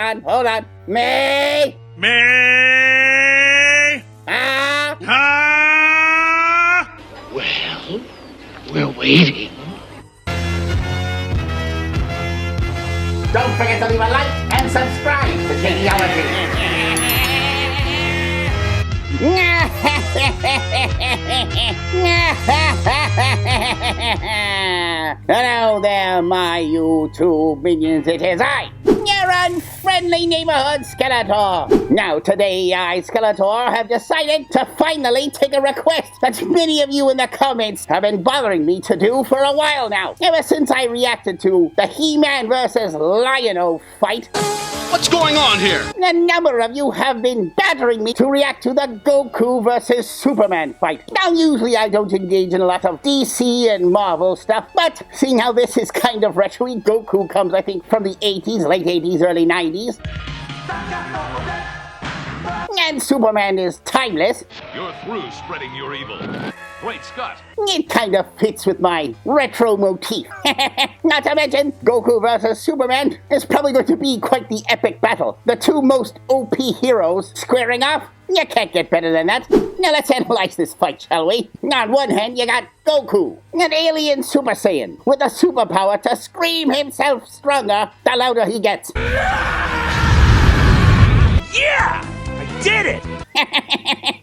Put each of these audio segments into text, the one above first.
on. May! May! Ah! Ah! Well, we're waiting. Don't forget to leave a like and subscribe to Genealogy. Hello there, my YouTube minions. It is I, your unfriendly neighborhood Skeletor. Now, today, I, Skeletor, have decided to finally take a request that many of you in the comments have been bothering me to do for a while now. Ever since I reacted to the He-Man vs. Lion-O fight. What's going on here? A number of you have been battering me to react to the Goku vs. Superman fight. Now, usually I don't engage in a lot of DC and Marvel stuff, but seeing how this is kind of retro-y, Goku comes, I think, from the 80s, late 80s, early 90s. And Superman is timeless. You're through spreading your evil. Great Scott. It kind of fits with my retro motif. Not to mention, Goku vs. Superman is probably going to be quite the epic battle. The two most OP heroes squaring off. You can't get better than that. Now let's analyze this fight, shall we? On one hand, you got Goku, an alien Super Saiyan, with the superpower to scream himself stronger the louder he gets. Yeah! I did it!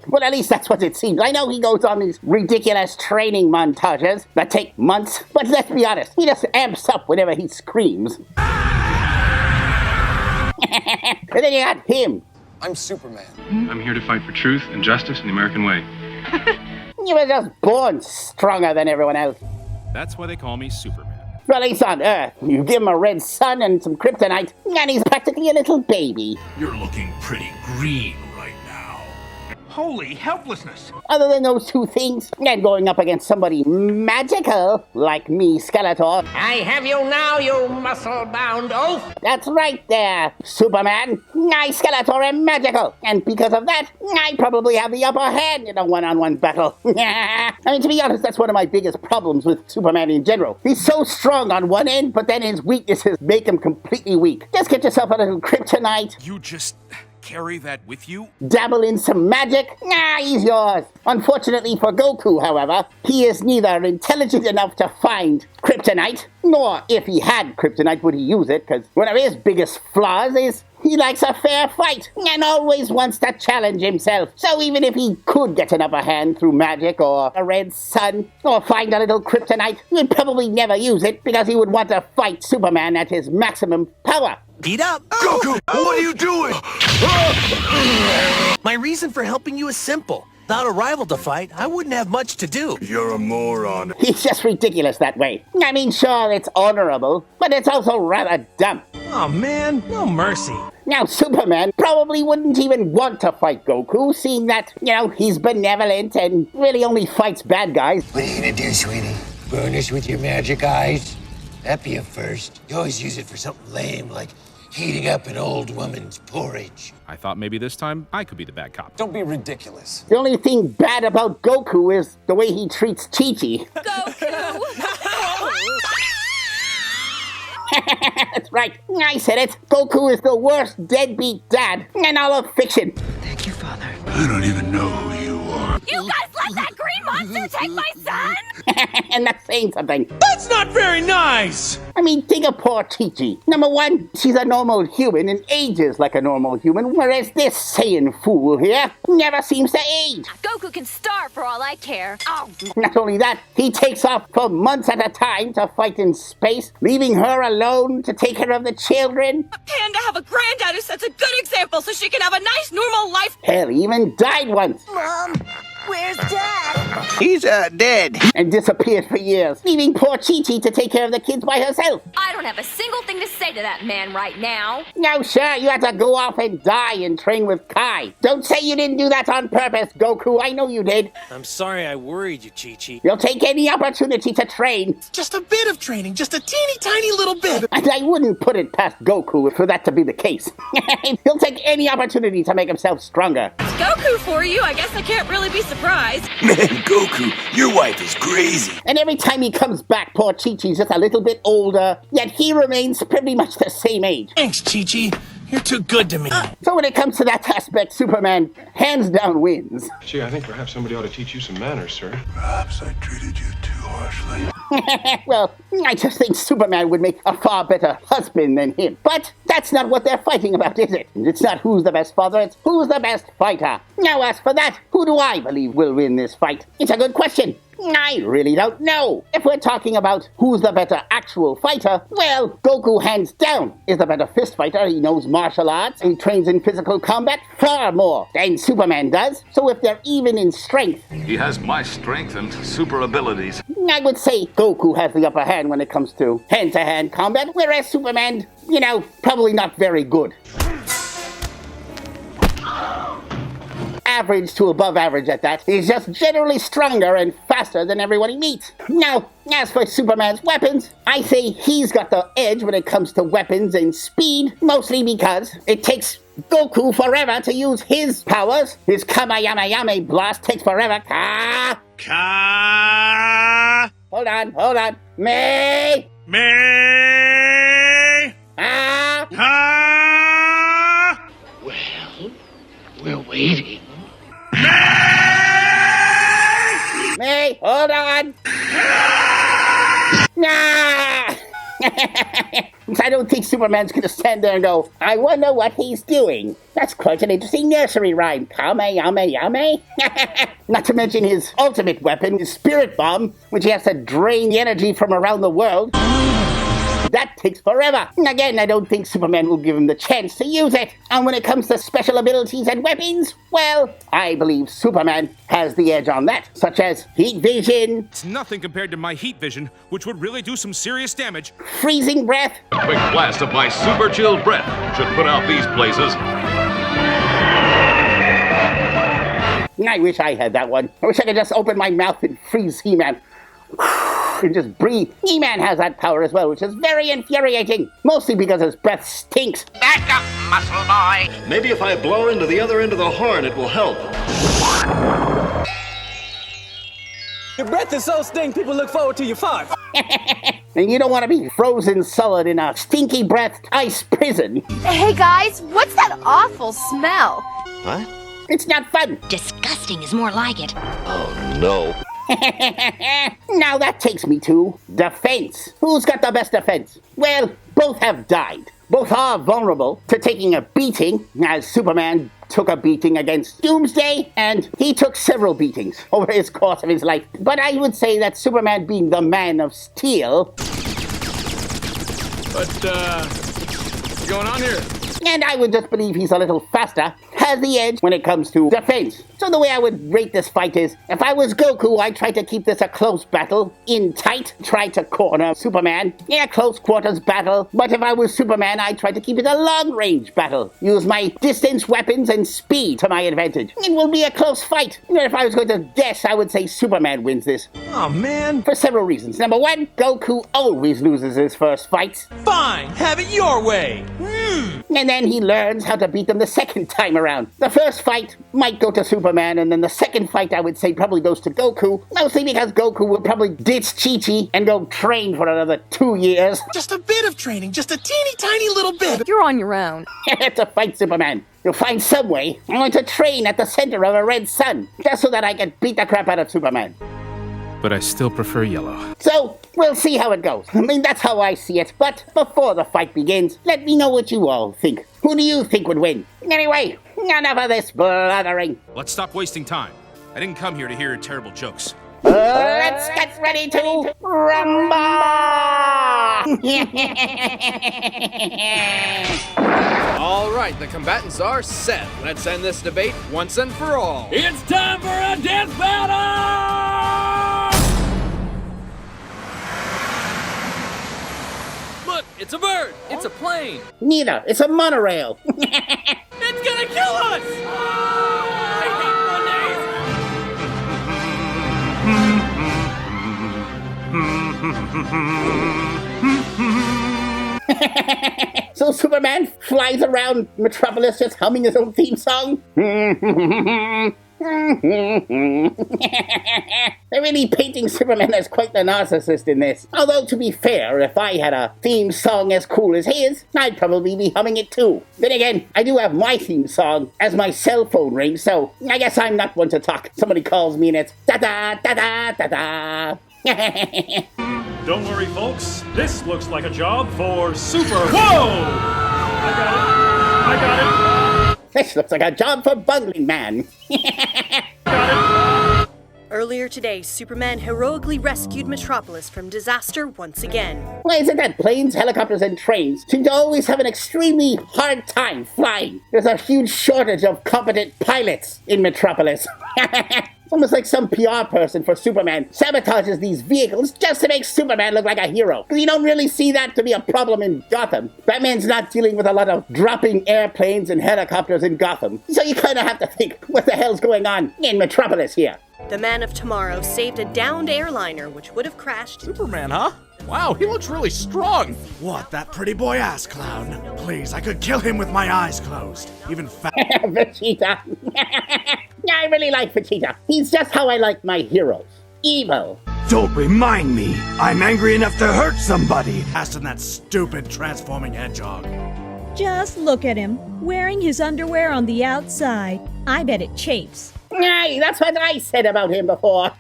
Well, at least that's what it seems. I know he goes on these ridiculous training montages that take months, but let's be honest, he just amps up whenever he screams. And then you got him. I'm Superman. I'm here to fight for truth and justice in the American way. You were just born stronger than everyone else. That's why they call me Superman. Well, he's on Earth. You give him a red sun and some kryptonite, and he's practically a little baby. You're looking pretty green right now. Holy helplessness! Other than those two things, and going up against somebody magical like me, Skeletor. I have you now, you muscle-bound oaf! That's right there, Superman. I, Skeletor, am magical, and because of that, I probably have the upper hand in a one-on-one battle. I mean, to be honest, that's one of my biggest problems with Superman in general. He's so strong on one end, but then his weaknesses make him completely weak. Just get yourself a little kryptonite. You just carry that with you? Dabble in some magic? He's yours. Unfortunately for Goku, however, he is neither intelligent enough to find kryptonite, nor if he had kryptonite would he use it, because one of his biggest flaws is he likes a fair fight and always wants to challenge himself. So even if he could get an upper hand through magic or a red sun or find a little kryptonite, he would probably never use it because he would want to fight Superman at his maximum power. Beat up! Goku, what are you doing? My reason for helping you is simple. Without a rival to fight, I wouldn't have much to do. You're a moron. He's just ridiculous that way. I mean, sure, it's honorable, but it's also rather dumb. Oh man, no mercy. Now, Superman probably wouldn't even want to fight Goku, seeing that, he's benevolent and really only fights bad guys. What are you gonna do, sweetie? Burn us with your magic eyes? That'd be a first. You always use it for something lame, like heating up an old woman's porridge. I thought maybe this time I could be the bad cop. Don't be ridiculous. The only thing bad about Goku is the way he treats Chi-Chi. Goku! That's right, I said it. Goku is the worst deadbeat dad in all of fiction. Thank you, Father. I don't even know who you are. You guys let that green monster take my son? And that's saying something. That's not very nice! I mean, think of poor Chi-Chi. Number one, she's a normal human and ages like a normal human, whereas this Saiyan fool here never seems to age. Goku can starve for all I care. Oh. Not only that, he takes off for months at a time to fight in space, leaving her alone to take care of the children. And to have a granddad who sets a good example so she can have a nice, normal life. Hell, he even died once. Mom, where's Dad? He's dead. And disappeared for years, leaving poor Chi-Chi to take care of the kids by herself. I don't have a single thing to say to that man right now. No, sure, you had to go off and die and train with Kai. Don't say you didn't do that on purpose, Goku. I know you did. I'm sorry I worried you, Chi-Chi. You'll take any opportunity to train. Just a bit of training, just a teeny tiny little bit. And I wouldn't put it past Goku for that to be the case. He'll take any opportunity to make himself stronger. Goku for you, I guess I can't really be surprised. Man, Goku, your wife is crazy. And every time he comes back, poor Chi-Chi's just a little bit older, yet he remains pretty much the same age. Thanks, Chi-Chi. You're too good to me. So when it comes to that aspect, Superman hands down wins. Gee, I think perhaps somebody ought to teach you some manners, sir. Perhaps I treated you too harshly. Well, I just think Superman would make a far better husband than him. But that's not what they're fighting about, is it? It's not who's the best father, it's who's the best fighter. Now as for that, who do I believe will win this fight? It's a good question. I really don't know. If we're talking about who's the better actual fighter, well, Goku hands down is the better fist fighter. He knows martial arts. He trains in physical combat far more than Superman does. So if they're even in strength, He has my strength and super abilities. I would say Goku has the upper hand when it comes to hand-to-hand combat, whereas Superman, probably not very good. Average to above average at that. He's just generally stronger and faster than everyone he meets. Now, as for Superman's weapons, I say he's got the edge when it comes to weapons and speed, mostly because it takes Goku forever to use his powers. His Kamehameha blast takes forever. Hold on. Me! Well, we're waiting. Me! Hold on! Nah! I don't think Superman's gonna stand there and go, I wonder what he's doing. That's quite an interesting nursery rhyme. Kamehameha. Not to mention his ultimate weapon, his spirit bomb, which he has to drain the energy from around the world. That takes forever. Again, I don't think Superman will give him the chance to use it. And when it comes to special abilities and weapons, well, I believe Superman has the edge on that, such as heat vision, It's nothing compared to my heat vision, which would really do some serious damage. freezing breath, A quick blast of my super chilled breath should put out these places. I wish I had that one. I wish I could just open my mouth and freeze He-Man. And just breathe. He-Man has that power as well, which is very infuriating. Mostly because his breath stinks. Back up, muscle boy. Maybe if I blow into the other end of the horn, it will help. Your breath is so stink, people look forward to your farts. And you don't want to be frozen solid in a stinky breathed ice prison. Hey guys, what's that awful smell? What? It's not fun. Disgusting is more like it. Oh, no. Now that takes me to defense. Who's got the best defense? Well, both have died. Both are vulnerable to taking a beating, as Superman took a beating against Doomsday, and he took several beatings over his course of his life. But I would say that Superman, being the Man of Steel... What's going on here? And I would just believe he's a little faster, has the edge when it comes to defense. So the way I would rate this fight is, if I was Goku, I'd try to keep this a close battle, in tight, try to corner Superman. Yeah, close quarters battle. But if I was Superman, I'd try to keep it a long-range battle. Use my distance weapons and speed to my advantage. It will be a close fight. And if I was going to guess, I would say Superman wins this. Oh, man. For several reasons. Number one, Goku always loses his first fights. Fine, have it your way. And then he learns how to beat them the second time around. The first fight might go to Superman, and then the second fight, I would say, probably goes to Goku. Mostly because Goku will probably ditch Chi-Chi and go train for another 2 years Just a bit of training, just a teeny tiny little bit. You're on your own. to fight Superman. You'll find some way. I'm going to train at the center of a red sun, just so that I can beat the crap out of Superman. But I still prefer yellow. So, we'll see how it goes. I mean, that's how I see it. But before the fight begins, let me know what you all think. Who do you think would win? Anyway, enough of this blathering. Let's stop wasting time. I didn't come here to hear your terrible jokes. Let's get ready to rumble! All right, the combatants are set. Let's end this debate once and for all. It's time for a death battle! Look, it's a bird. It's a plane. Neither. It's a monorail. It's gonna kill us! I hate Mondays. So Superman flies around Metropolis just humming his own theme song. They're really painting Superman as quite the narcissist in this. Although, to be fair, if I had a theme song as cool as his, I'd probably be humming it too. Then again, I do have my theme song as my cell phone rings, so I guess I'm not one to talk. Somebody calls me and it's da-da-da-da-da-da. Don't worry, folks. This looks like a job for Super. Whoa! I got it. This looks like a job for Bungling Man. Earlier today, Superman heroically rescued Metropolis from disaster once again. Why is it that planes, helicopters, and trains seem to always have an extremely hard time flying? There's a huge shortage of competent pilots in Metropolis. It's almost like some PR person for Superman sabotages these vehicles just to make Superman look like a hero. Because you don't really see that to be a problem in Gotham. Batman's not dealing with a lot of dropping airplanes and helicopters in Gotham. So you kind of have to think, what the hell's going on in Metropolis here? The Man of Tomorrow saved a downed airliner which would have crashed. Superman, huh? Wow, he looks really strong. What, that pretty boy ass clown? Please, I could kill him with my eyes closed. Even fat. Vegeta. I really like Vegeta. He's just how I like my heroes. Evil. Don't remind me. I'm angry enough to hurt somebody. Faster than that stupid transforming hedgehog. Just look at him, wearing his underwear on the outside. I bet it chafes. Aye, that's what I said about him before.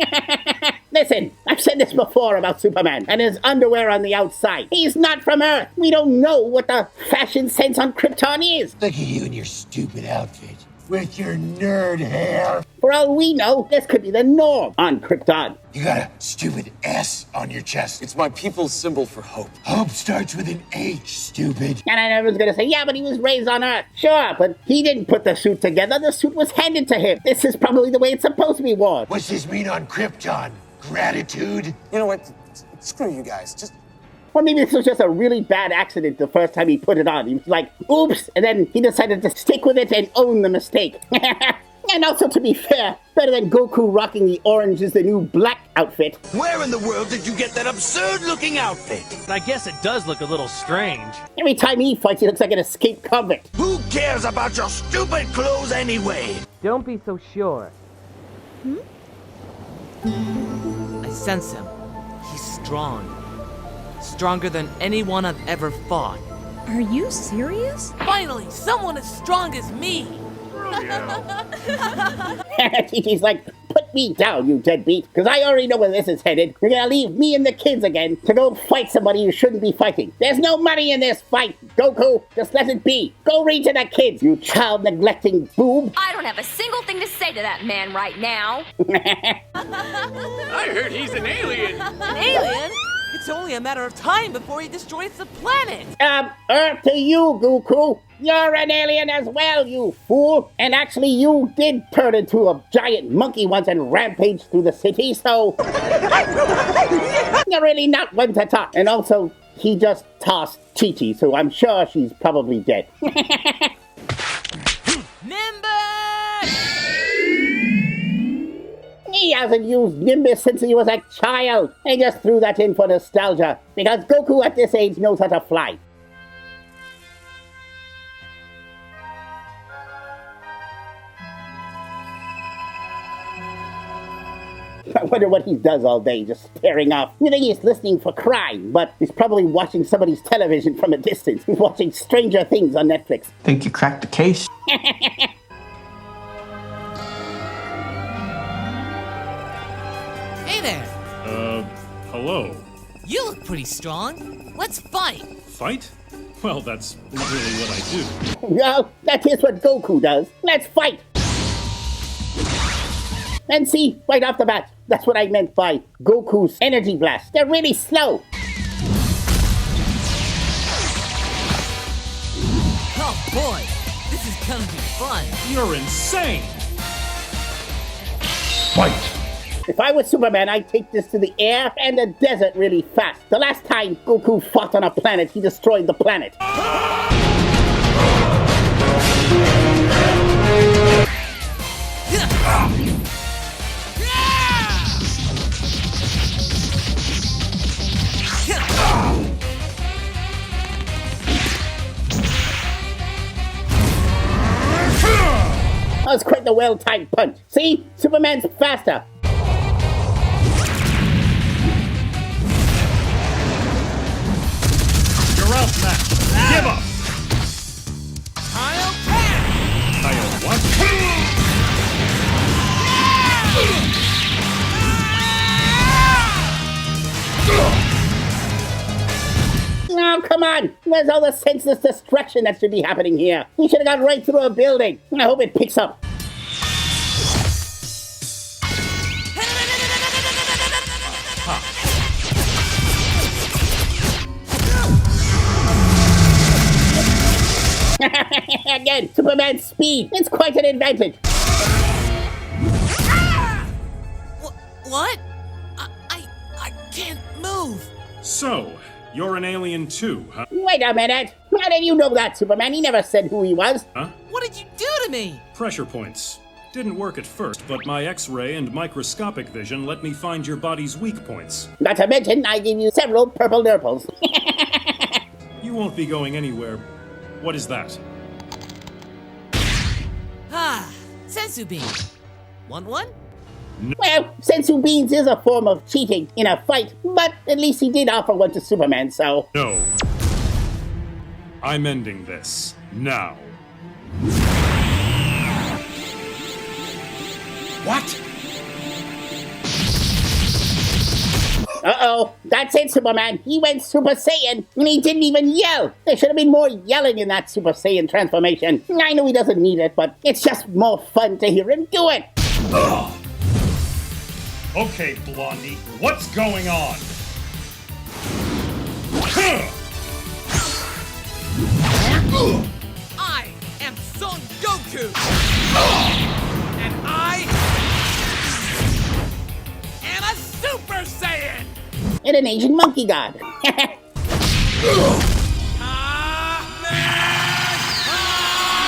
Listen, I've said this before about Superman and his underwear on the outside. He's not from Earth. We don't know what the fashion sense on Krypton is. Look at you in your stupid outfit. With your nerd hair. For all we know, this could be the norm on Krypton. You got a stupid S on your chest. It's my people's symbol for hope. Hope starts with an H, stupid. And I was going to say, yeah, but he was raised on Earth. Sure, but he didn't put the suit together. The suit was handed to him. This is probably the way it's supposed to be worn. What's this mean on Krypton? Gratitude? You know what? Screw you guys. Just... Or maybe this was just a really bad accident the first time he put it on. He was like, oops, and then he decided to stick with it and own the mistake. And also, to be fair, better than Goku rocking the orange is the new black outfit. Where in the world did you get that absurd-looking outfit? I guess it does look a little strange. Every time he fights, he looks like an escaped convict. Who cares about your stupid clothes anyway? Don't be so sure. I sense him. He's strong. Stronger than anyone I've ever fought. Are you serious? Finally, someone as strong as me! He's like, put me down, you deadbeat, because I already know where this is headed. You're gonna leave me and the kids again to go fight somebody you shouldn't be fighting. There's no money in this fight, Goku. Just let it be. Go read to the kids, you child-neglecting boob. I don't have a single thing to say to that man right now. I heard he's an alien. An alien? It's only a matter of time before he destroys the planet! Earth to you, Goku. You're an alien as well, you fool. And actually, you did turn into a giant monkey once and rampage through the city, so... You're really not one to talk. And also, he just tossed Chi-Chi, so I'm sure she's probably dead. He hasn't used Nimbus since he was a child. They just threw that in for nostalgia, because Goku at this age knows how to fly. I wonder what he does all day, just staring off. You think he's listening for crime, but he's probably watching somebody's television from a distance. He's watching Stranger Things on Netflix. Think you cracked the case? Hey there! Hello. You look pretty strong. Let's fight! Fight? Well, that's really what I do. Well, that is what Goku does. Let's fight! And see, right off the bat, that's what I meant by Goku's energy blast. They're really slow. Oh boy, this is gonna be fun. You're insane! Fight! If I was Superman, I'd take this to the air and the desert really fast. The last time Goku fought on a planet, he destroyed the planet. That was quite the well-timed punch. See? Superman's faster. You're out, Matt. Give up. I'll pass! I'll what? Oh, come on! Where's all the senseless destruction that should be happening here? He should have gone right through a building. I hope it picks up. Again, Superman's speed. It's quite an advantage. What? I can't move. So, you're an alien too, huh? Wait a minute. How did you know that, Superman? He never said who he was. Huh? What did you do to me? Pressure points. Didn't work at first, but my X-ray and microscopic vision let me find your body's weak points. Not to mention, I gave you several purple nurples. You won't be going anywhere. What is that? Ah, sensu beam. Want one? Well, sensu beans is a form of cheating in a fight, but at least he did offer one to Superman, so... No. I'm ending this. Now. What? Uh-oh, that's it, Superman. He went Super Saiyan, and he didn't even yell. There should have been more yelling in that Super Saiyan transformation. I know he doesn't need it, but it's just more fun to hear him do it. Ugh. Okay, Blondie, what's going on? I am Son Goku! And I am a Super Saiyan! And an Asian monkey god.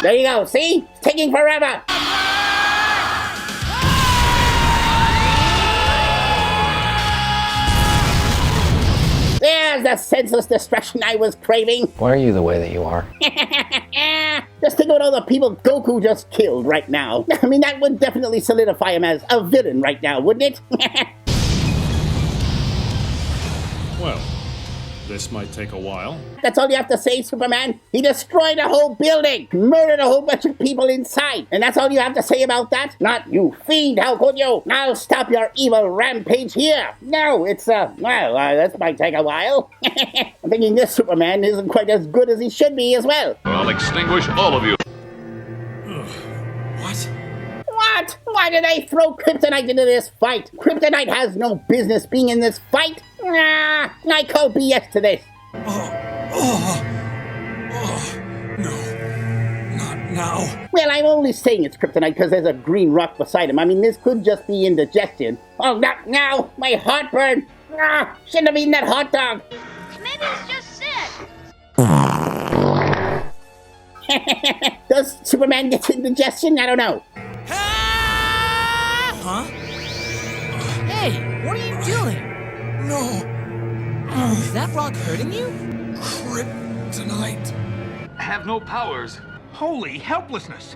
There you go, see? It's taking forever. There's the senseless destruction I was craving. Why are you the way that you are? Just think about all the people Goku just killed right now. I mean, that would definitely solidify him as a villain right now, wouldn't it? Well, this might take a while. That's all you have to say, Superman. He destroyed a whole building, murdered a whole bunch of people inside. And that's all you have to say about that? Not you fiend, how could you? I'll stop your evil rampage here. No, it's, this might take a while. I'm thinking this Superman isn't quite as good as he should be as well. I'll extinguish all of you. What? What? Why did they throw Kryptonite into this fight? Kryptonite has no business being in this fight. I call BS to this. No. Not now. Well, I'm only saying it's Kryptonite because there's a green rock beside him. I mean, this could just be indigestion. Oh, not now! My heartburn! Shouldn't have eaten that hot dog! Maybe it's just sick. Does Superman get indigestion? I don't know. Huh? Hey, what are you doing? No. Is that rock hurting you? Kryptonite. Have no powers. Holy helplessness.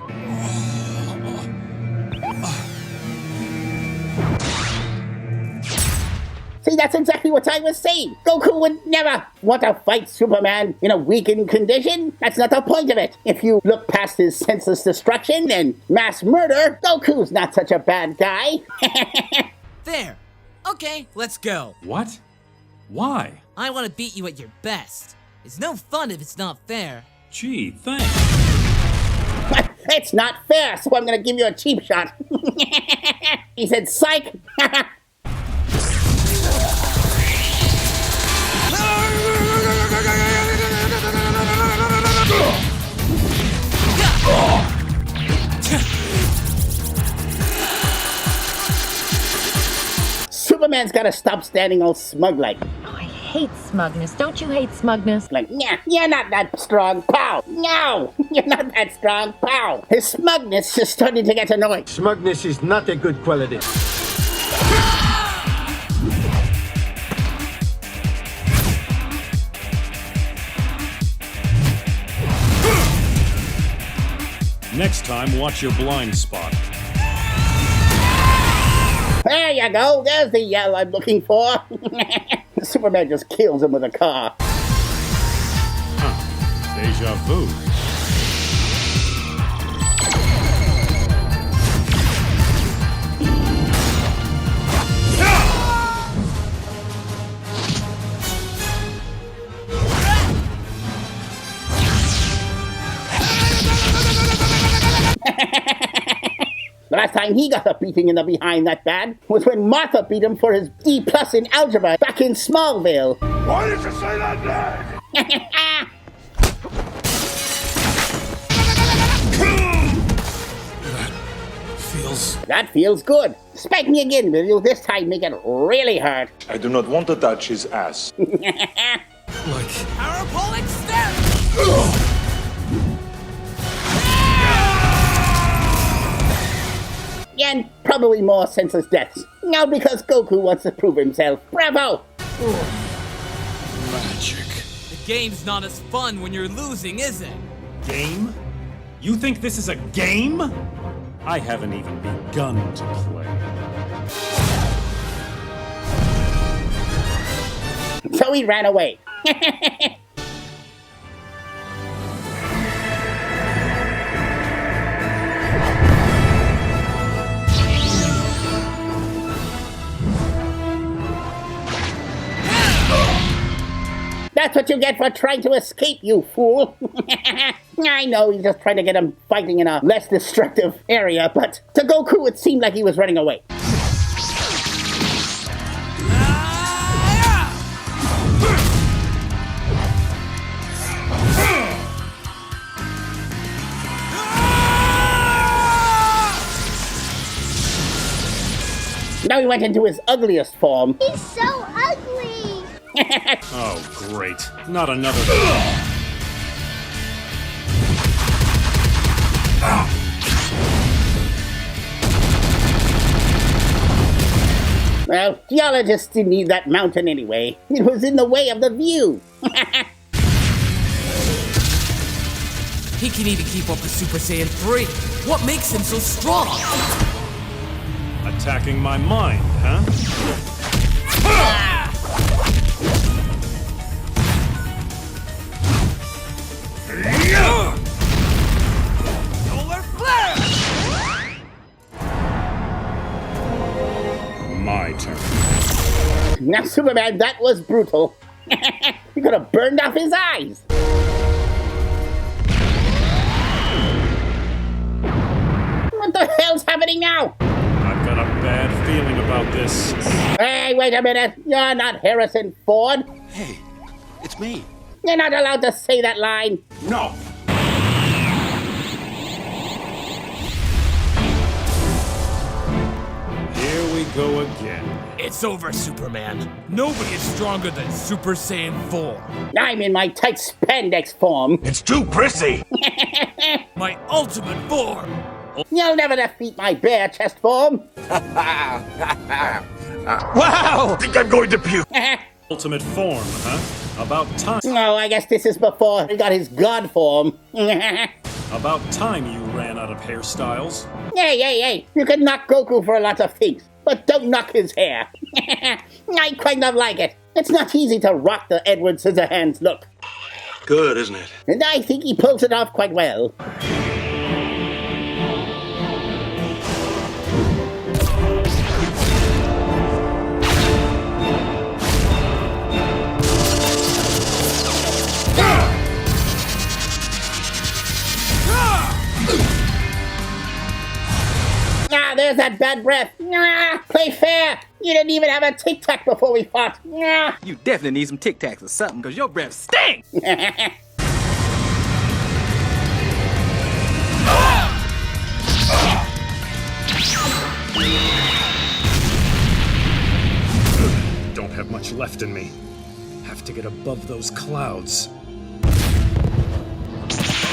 See, that's exactly what I was saying. Goku would never want to fight Superman in a weakened condition. That's not the point of it. If you look past his senseless destruction and mass murder, Goku's not such a bad guy. There. Okay, let's go. What? Why? I want to beat you at your best. It's no fun if it's not fair. Gee, thanks. It's not fair, so I'm gonna give you a cheap shot. He said, psych. Superman's gotta stop standing all smug like. I hate smugness. Don't you hate smugness? Like, yeah, you're not that strong, pow. No, you're not that strong, pow. His smugness is starting to get annoying. Smugness is not a good quality. Next time, watch your blind spot. There you go. There's the yell I'm looking for. Superman just kills him with a car. Huh. Deja vu. The last time he got a beating in the behind that bad was when Martha beat him for his D+ in algebra back in Smallville. Why did you say that name? That feels good. Spike me again, will you? This time make it really hurt. I do not want to touch his ass. Parabolic step! And probably more senseless deaths. Now because Goku wants to prove himself. Bravo! Magic. The game's not as fun when you're losing, is it? Game? You think this is a game? I haven't even begun to play. So he ran away. That's what you get for trying to escape, you fool. I know he's just trying to get him fighting in a less destructive area, but to Goku it seemed like he was running away. Now he went into his ugliest form. He's so ugly! Oh, great. Not another... Well, geologists didn't need that mountain anyway. It was in the way of the view. He can even keep up with Super Saiyan 3. What makes him so strong? Attacking my mind, huh? Solar flare! My turn. Now, Superman, that was brutal. You could have burned off his eyes. What the hell's happening now? I've got a bad feeling about this. Hey, wait a minute. You're not Harrison Ford. Hey, it's me. You're not allowed to say that line. No. Here we go again. It's over, Superman. Nobody is stronger than Super Saiyan 4. I'm in my tight spandex form. It's too prissy. My ultimate form. You'll never defeat my bare chest form. Wow! Think I'm going to puke. Ultimate form, huh? About time. No, I guess this is before he got his god form. About time you ran out of hairstyles. Hey. You can knock Goku for lots of things, but don't knock his hair. I kind of like it. It's not easy to rock the Edward Scissorhands look. Good, isn't it? And I think he pulls it off quite well. There's that bad breath. Play fair. You didn't even have a Tic Tac before we fought. You definitely need some Tic Tacs or something, because your breath stinks. Don't have much left in me. Have to get above those clouds.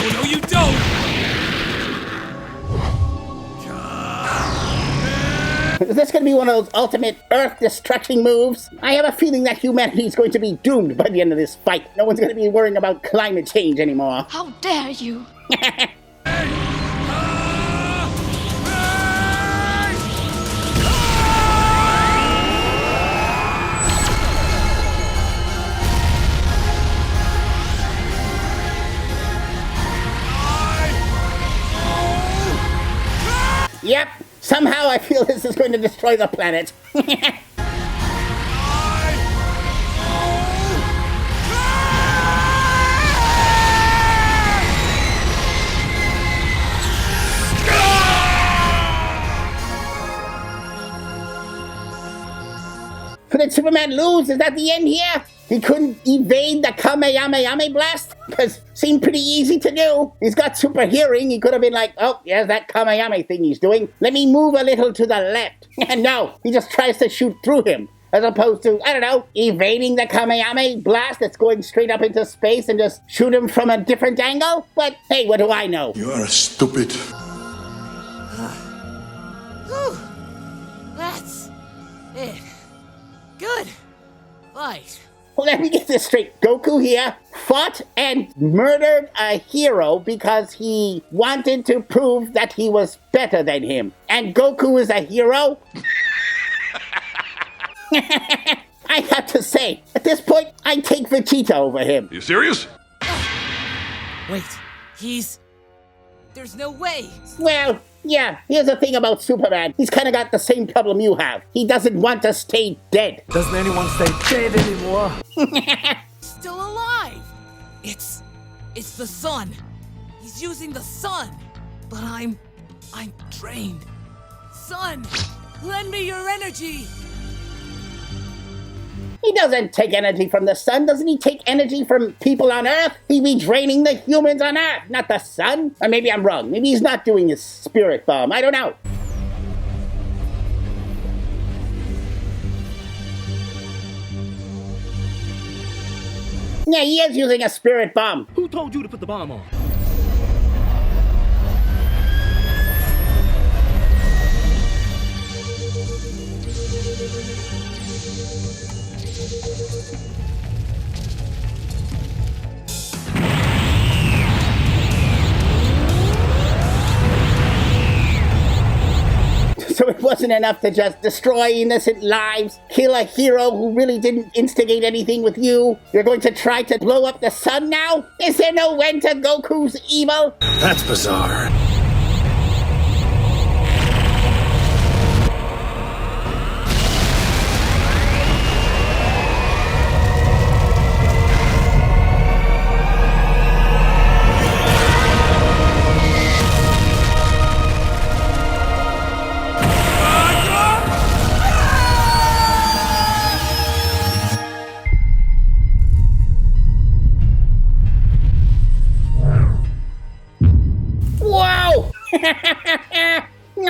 Oh, no, you don't! Is this going to be one of those ultimate earth-destructing moves? I have a feeling that humanity is going to be doomed by the end of this fight. No one's going to be worrying about climate change anymore. How dare you! Yep, somehow I feel this is going to destroy the planet. So did Superman lose? Is that the end here? He couldn't evade the Kamehameha blast? Because seemed pretty easy to do. He's got super hearing. He could have been like, oh, there's that Kamehameha thing he's doing. Let me move a little to the left. And no, he just tries to shoot through him. As opposed to, I don't know, evading the Kamehameha blast that's going straight up into space and just shoot him from a different angle? But hey, what do I know? You are stupid. That's it. Good fight. Well, let me get this straight. Goku here fought and murdered a hero because he wanted to prove that he was better than him. And Goku is a hero? I have to say, at this point, I take Vegeta over him. You serious? Wait, there's no way. Well, yeah, here's the thing about Superman. He's kind of got the same problem you have. He doesn't want to stay dead. Doesn't anyone stay dead anymore? Still alive. It's the sun. He's using the sun. But I'm drained. Sun, lend me your energy. He doesn't take energy from the sun. Doesn't he take energy from people on Earth? He'd be draining the humans on Earth, not the sun. Or maybe I'm wrong. Maybe he's not doing his spirit bomb. I don't know. Yeah, he is using a spirit bomb. Who told you to put the bomb on? So it wasn't enough to just destroy innocent lives, kill a hero who really didn't instigate anything with you. You're going to try to blow up the sun now? Is there no end to Goku's evil? That's bizarre.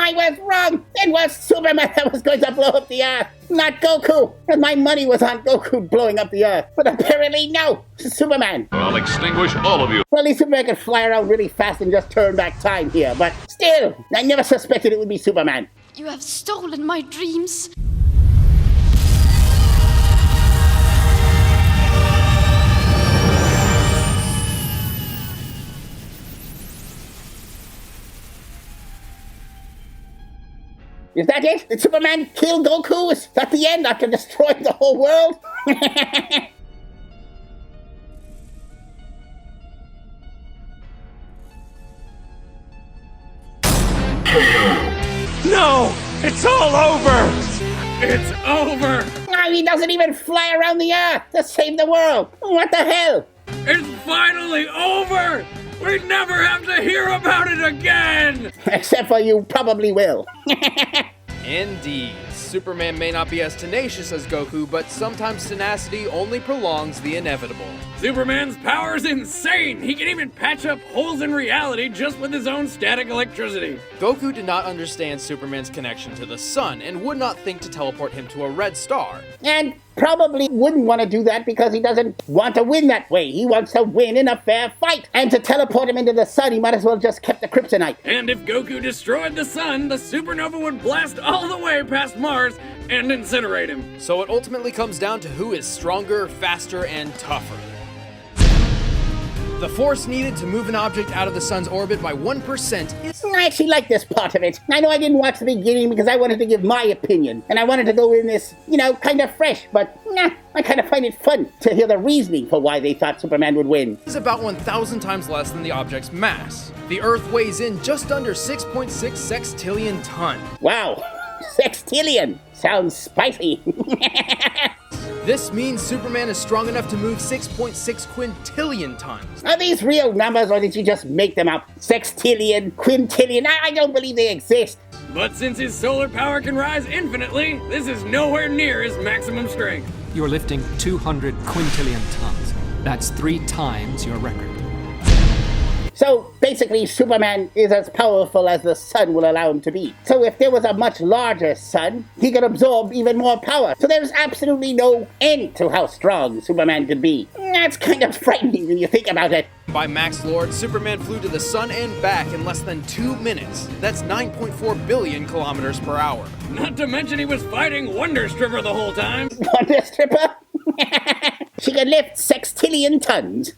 I was wrong. It was Superman that was going to blow up the Earth, not Goku. And my money was on Goku blowing up the Earth. But apparently, no. Superman. I'll extinguish all of you. Well, at least Superman could fly around really fast and just turn back time here. But still, I never suspected it would be Superman. You have stolen my dreams. Is that it? Did Superman kill Goku? Is that the end after destroying the whole world? No! It's all over! It's over! No, he doesn't even fly around the Earth to save the world. What the hell? It's finally over! We never have to hear about it again! Except for you probably will. Indeed. Superman may not be as tenacious as Goku, but sometimes tenacity only prolongs the inevitable. Superman's power's insane! He can even patch up holes in reality just with his own static electricity. Goku did not understand Superman's connection to the sun and would not think to teleport him to a red star. And probably wouldn't want to do that because he doesn't want to win that way. He wants to win in a fair fight. And to teleport him into the sun, he might as well just kept the kryptonite. And if Goku destroyed the sun, the supernova would blast all the way past Mars and incinerate him. So it ultimately comes down to who is stronger, faster, and tougher. The force needed to move an object out of the sun's orbit by 1% is... I actually like this part of it. I know I didn't watch the beginning because I wanted to give my opinion, and I wanted to go in this, kind of fresh, but I kind of find it fun to hear the reasoning for why they thought Superman would win. Is about 1,000 times less than the object's mass. The Earth weighs in just under 6.6 sextillion tons. Wow, sextillion! Sounds spicy. This means Superman is strong enough to move 6.6 quintillion tons. Are these real numbers, or did you just make them up? Sextillion, quintillion, I don't believe they exist. But since his solar power can rise infinitely, this is nowhere near his maximum strength. You're lifting 200 quintillion tons. That's 3 times your record. So basically, Superman is as powerful as the sun will allow him to be. So if there was a much larger sun, he could absorb even more power. So there's absolutely no end to how strong Superman could be. That's kind of frightening when you think about it. By Max Lord, Superman flew to the sun and back in less than 2 minutes. That's 9.4 billion kilometers per hour. Not to mention he was fighting Wonder Stripper the whole time. Wonder Stripper? She can lift sextillion tons.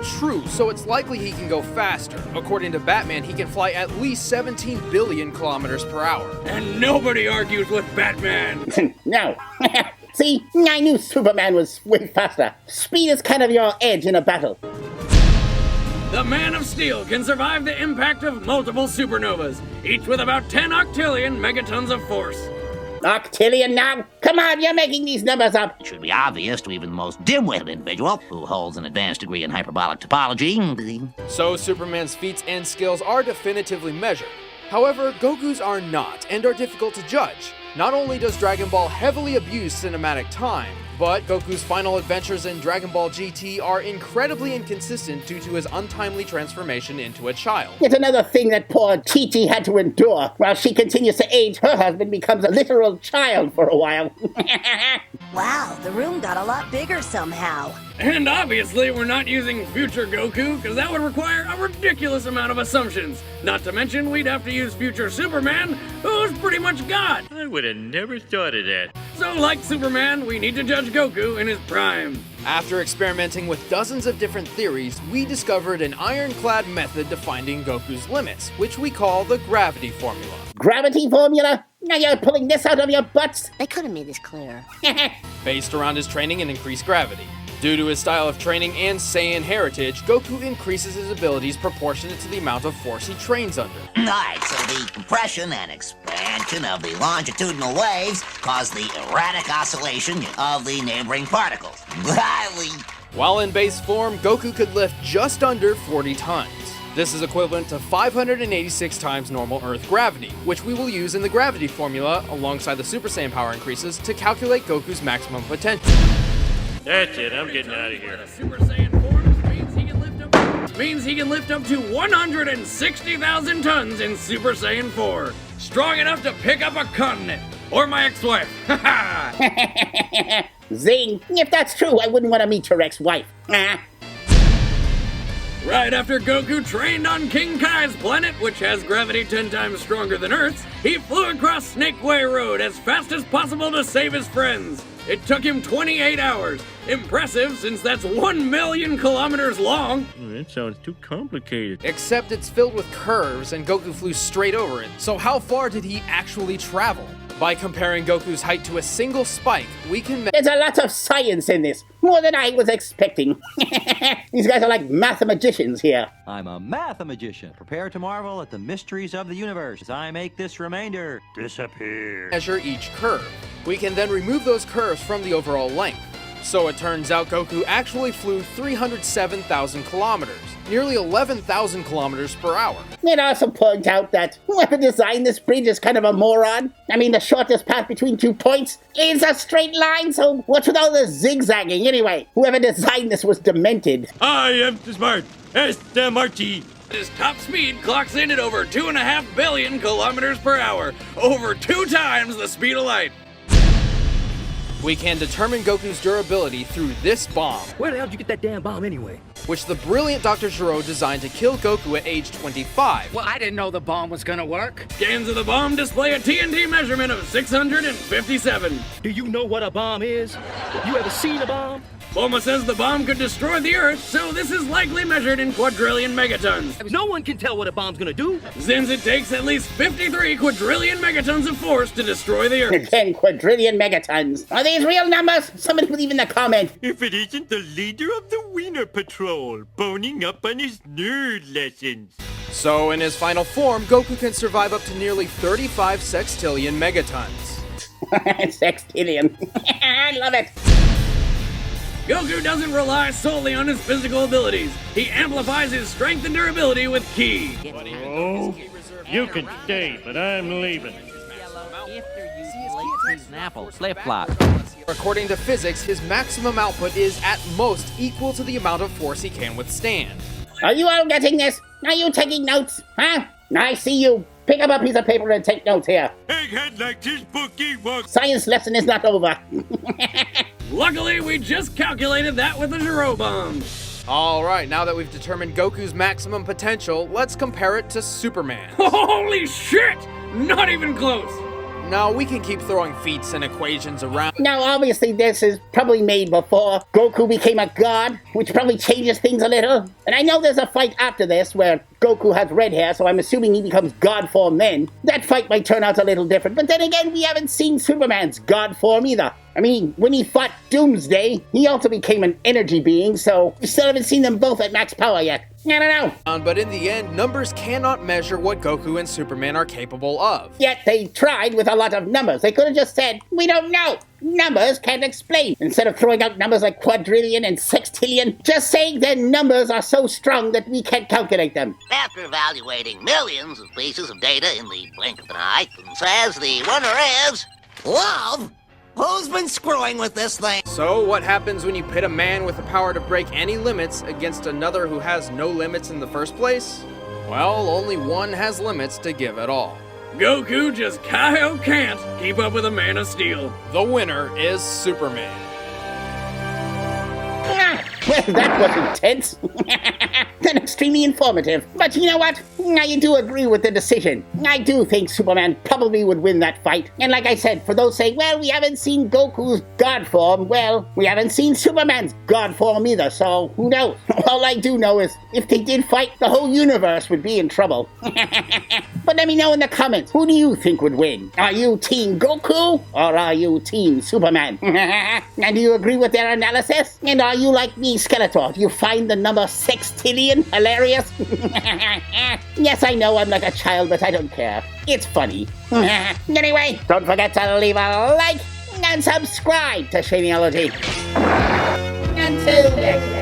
True, so it's likely he can go faster. According to Batman, he can fly at least 17 billion kilometers per hour. And nobody argues with Batman! No. See, I knew Superman was way faster. Speed is kind of your edge in a battle. The Man of Steel can survive the impact of multiple supernovas, each with about 10 octillion megatons of force. Octillion now? Come on, you're making these numbers up. It should be obvious to even the most dim-witted individual who holds an advanced degree in hyperbolic topology. So Superman's feats and skills are definitively measured. However, Goku's are not, and are difficult to judge. Not only does Dragon Ball heavily abuse cinematic time, but Goku's final adventures in Dragon Ball GT are incredibly inconsistent due to his untimely transformation into a child. Yet another thing that poor Chi-Chi had to endure. While she continues to age, her husband becomes a literal child for a while. Wow, the room got a lot bigger somehow. And obviously we're not using future Goku, because that would require a ridiculous amount of assumptions. Not to mention we'd have to use future Superman, who's pretty much God. I would have never thought of that. So like Superman, we need to judge Goku in his prime. After experimenting with dozens of different theories, we discovered an ironclad method to finding Goku's limits, which we call the gravity formula. Gravity formula? Now you're pulling this out of your butts? They could have made this clearer. Based around his training and increased gravity. Due to his style of training and Saiyan heritage, Goku increases his abilities proportionate to the amount of force he trains under. Alright, so the compression and expansion of the longitudinal waves cause the erratic oscillation of the neighboring particles. While in base form, Goku could lift just under 40 tons. This is equivalent to 586 times normal Earth gravity, which we will use in the gravity formula alongside the Super Saiyan power increases to calculate Goku's maximum potential. That's it, I'm getting out of here. Super Saiyan form means he can lift up to 160,000 tons in Super Saiyan 4. Strong enough to pick up a continent. Or my ex-wife. Zing. If that's true, I wouldn't want to meet your ex-wife. Right after Goku trained on King Kai's planet, which has gravity 10 times stronger than Earth's, he flew across Snake Way Road as fast as possible to save his friends. It took him 28 hours. Impressive, since that's 1 million kilometers long. That sounds too complicated. Except it's filled with curves and Goku flew straight over it. So how far did he actually travel? By comparing Goku's height to a single spike, we can There's a lot of science in this. More than I was expecting. These guys are like mathematicians here. I'm a mathematician. Prepare to marvel at the mysteries of the universe as I make this remainder disappear. Measure each curve. We can then remove those curves from the overall length. So it turns out Goku actually flew 307,000 kilometers, nearly 11,000 kilometers per hour. It also points out that whoever designed this bridge is kind of a moron. I mean, the shortest path between 2 points is a straight line, so what's with all the zigzagging anyway? Whoever designed this was demented. I am smart. S-M-R-T. His top speed clocks in at over 2.5 billion kilometers per hour, over 2 times the speed of light. We can determine Goku's durability through this bomb. Where the hell did you get that damn bomb anyway? Which the brilliant Dr. Gero designed to kill Goku at age 25. Well, I didn't know the bomb was gonna work. Scans of the bomb display a TNT measurement of 657. Do you know what a bomb is? You ever seen a bomb? Bulma says the bomb could destroy the Earth, so this is likely measured in quadrillion megatons. No one can tell what a bomb's gonna do. Since it takes at least 53 quadrillion megatons of force to destroy the Earth. 10 quadrillion megatons. Are these real numbers? Somebody leave in the comment. If it isn't the leader of the Wiener Patrol, boning up on his nerd lessons. So in his final form, Goku can survive up to nearly 35 sextillion megatons. Sextillion. I love it. Goku doesn't rely solely on his physical abilities. He amplifies his strength and durability with ki. Oh, you can stay, but I'm leaving. Snapple, flip-flop. According to physics, his maximum output is at most equal to the amount of force he can withstand. Are you all getting this? Are you taking notes? Huh? I see you. Pick up a piece of paper and take notes here. Egghead likes his bookie work. Science lesson is not over. Luckily, we just calculated that with the Zero Bomb. Alright, now that we've determined Goku's maximum potential, let's compare it to Superman. Holy shit! Not even close! Now, we can keep throwing feats and equations around. Now, obviously, this is probably made before Goku became a god, which probably changes things a little. And I know there's a fight after this where Goku has red hair, so I'm assuming he becomes god form then. That fight might turn out a little different, but then again, we haven't seen Superman's god form either. I mean, when he fought Doomsday, he also became an energy being, so we still haven't seen them both at max power yet. I don't know. But in the end, numbers cannot measure what Goku and Superman are capable of. Yet they tried with a lot of numbers. They could have just said, we don't know. Numbers can't explain. Instead of throwing out numbers like quadrillion and sextillion, just saying their numbers are so strong that we can't calculate them. After evaluating millions of pieces of data in the blink of an eye, says the winner is love. Who's been screwing with this thing? So, what happens when you pit a man with the power to break any limits against another who has no limits in the first place? Well, only one has limits to give at all. Goku just can't keep up with a man of steel. The winner is Superman. Well, that was intense. And extremely informative. But you know what? I do agree with the decision. I do think Superman probably would win that fight. And like I said, for those saying, well, we haven't seen Goku's god form, well, we haven't seen Superman's god form either, so who knows? All I do know is, if they did fight, the whole universe would be in trouble. But let me know in the comments, who do you think would win? Are you Team Goku, or are you Team Superman? And do you agree with their analysis? And are you like me, Skeletor? Do you find the number sextillion hilarious? Yes, I know I'm like a child, but I don't care. It's funny. Anyway, don't forget to leave a like and subscribe to Shaneology. Until next time.